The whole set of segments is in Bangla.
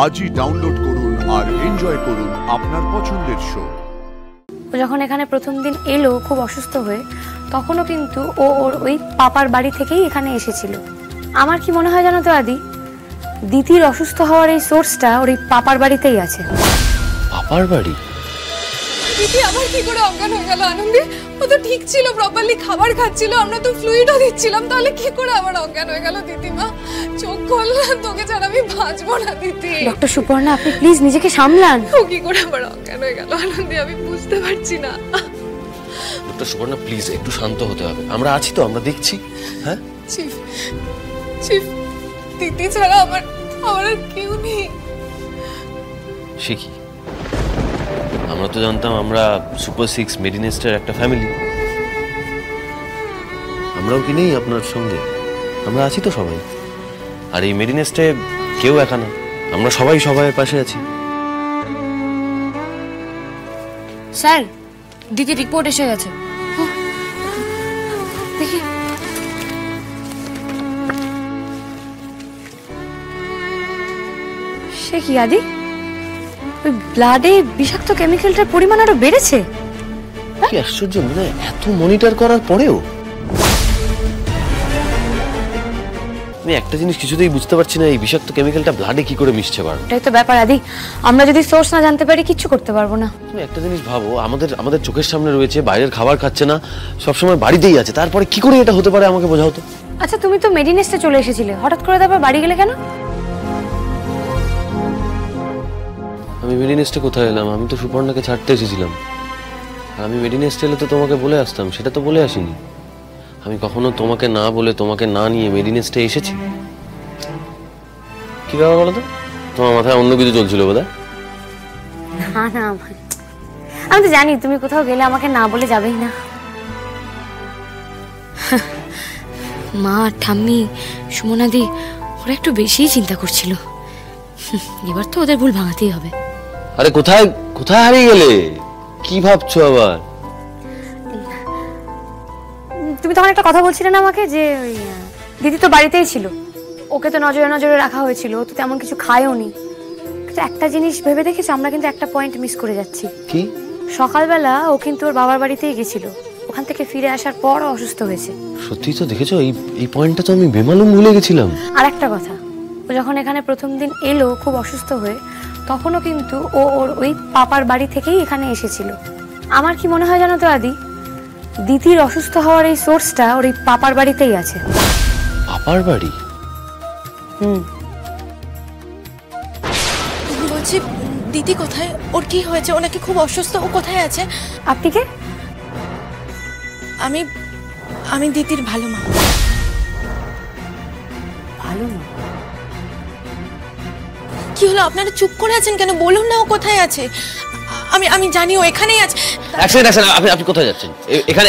আজই ডাউনলোড করুন আর এনজয় করুন আপনার পছন্দের শো। যখন এখানে প্রথম দিন এলো খুব অসুস্থ হয়ে, তখনও কিন্তু ও ওর ওই পাপার বাড়ি থেকেই এখানে এসেছিল। আমার কি মনে হয় জানো তো আদি, দিদির অসুস্থ হওয়ার এই সোর্সটা ওর এই পাপার বাড়িতেই আছে। পাপার বাড়ি? দিদি আবার কি করে অজ্ঞান হয়ে গেল আনন্দে? ও তো ঠিক ছিল, প্রপারলি খাবার খাচ্ছিল, আমরা তো ফ্লুইডও দিচ্ছিলাম, তাহলে কি করে আবার অজ্ঞান হয়ে গেল? দিদিমা চোখ খুললাম, তোকে ছাড়া আমি বাঁচবো না দিদি। ডক্টর সুপর্ণা, আপনি প্লিজ নিজেকে সামলান। ও কি করে আবার অজ্ঞান হয়ে গেল আনন্দে, আমি বুঝতে পারছি না। ডক্টর সুপর্ণা প্লিজ একটু শান্ত হতে হবে, আমরা আছি তো, আমরা দেখছি। হ্যাঁ চিফ, চিফ দিদি ছাড়া আমার আর কেউ নেই। সে কি? আমরা তো জানতাম আমরা সুপার 6 মেডিনেস্টের একটা ফ্যামিলি। আমরাও কি নেই আপনার সঙ্গে? আমরা আছি তো সবাই। আর এই মেডিনেস্টে কেউ একা না, আমরা সবাই সবাইয়ের পাশে আছি। স্যার, দিদির রিপোর্ট এসে গেছে। দেখি। সে কি আদি, ওই ব্লাডে বিষাক্ত কেমিক্যালটার পরিমাণ আরো বেড়েছে। কি আশ্চর্য, মানে এত মনিটর করার পরেও আমি একটা জিনিস কিছুতেই বুঝতে পারছি না, এই বিষাক্ত কেমিক্যালটা ব্লাডে কি করে মিশছে বার। এটাই তো ব্যাপার আদি, আমরা যদি সোর্স না জানতে পারি কিচ্ছু করতে পারবো না। তুমি একটা জিনিস ভাবো, আমাদের চোখের সামনে রয়েছে, বাইরের খাবার খাচ্ছে না, সবসময় বাড়িতেই আছে, তারপরে কি করে এটা হতে পারে আমাকে বোঝাও তো। আচ্ছা, তুমি তো মেডিনেস্টে চলে এসেছিলে, হঠাৎ করে তারপর বাড়ি গেলে কেন? আমি মেডিনেস্টে কোথায় এলাম? আমি তো সুপর্ণাকে ছাড়তে এসেছিলাম। আর আমি মেডিনেস্টে এলে তো তোমাকে বলে আসতাম, সেটা তো বলে আসিনি। আমি কখনো তোমাকে না বলে, তোমাকে না নিয়ে মেডিনেস্টে এসেছি? কি ব্যাপার বলো তো? তোমার মাথায় অন্য কিছু চলছিল বোধহয়। না না, আমি তো জানি তুমি কোথাও গেলে আমাকে না বলে যাবেই না। মা, ঠাম্মি, সুমনাদি ওরা একটু বেশিই চিন্তা করছিল। এবার তো ওদের ভুল ভাঙাতেই হবে। আরে কোথায় কোথায় হারিয়ে গেলে? কি ভাবছো আবার? তুমি তখন একটা কথা বলছিলে না আমাকে, যে দিদি তো বাড়িতেই ছিল, ওকে তো নজরে নজরে রাখা হয়েছিল, ও তো তেমন কিছু খায়ও নি। কিন্তু একটা জিনিস ভেবে দেখেছি, আমরা কিন্তু একটা পয়েন্ট মিস করে যাচ্ছি। কি? সকালবেলা ও কিন্তু ওর বাবার বাড়িতেই গেছিল, ওখান থেকে ফিরে আসার পর অসুস্থ হয়েছে। সত্যি তো দেখেছো, এই পয়েন্টটা তো আমি বেমালুম ভুলে গেছিলাম। আর একটা কথা, ও যখন এখানে প্রথম দিন এলো খুব অসুস্থ হয়ে, তখনও কিন্তু ও ওর ওই পাপার বাড়ি থেকেই এখানে এসেছিল। আমার কি মনে হয় জানো তো আদি, দিদির অসুস্থ হওয়ার এই সোর্সটা ওর এই পাপার বাড়িতেই আছে। পাপার বাড়ি? বলছি দিদি কোথায়? ওর কি হয়েছে? ও নাকি খুব অসুস্থ, ও কোথায় আছে? আপনি কে? আমি দিদির ভালো মা। ভালো না? কি হলো, আপনারা চুপ করে আছেন কেন? বলুন না ও কোথায় আছে। আমি জানি ও এখানেই আছে। আপনি কোথায় যাচ্ছেন?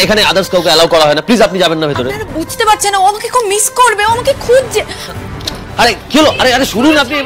এখানে আদার্স কাউকে অ্যালাউ করা হয় না, প্লিজ আপনি যাবেন না ভেতরে। আপনারা বুঝতে পারছেন না, ও আমাকে খুব মিস করবে, ও আমাকে খুঁজছে। আরে কি হলো? আরে শুনুন আপনি।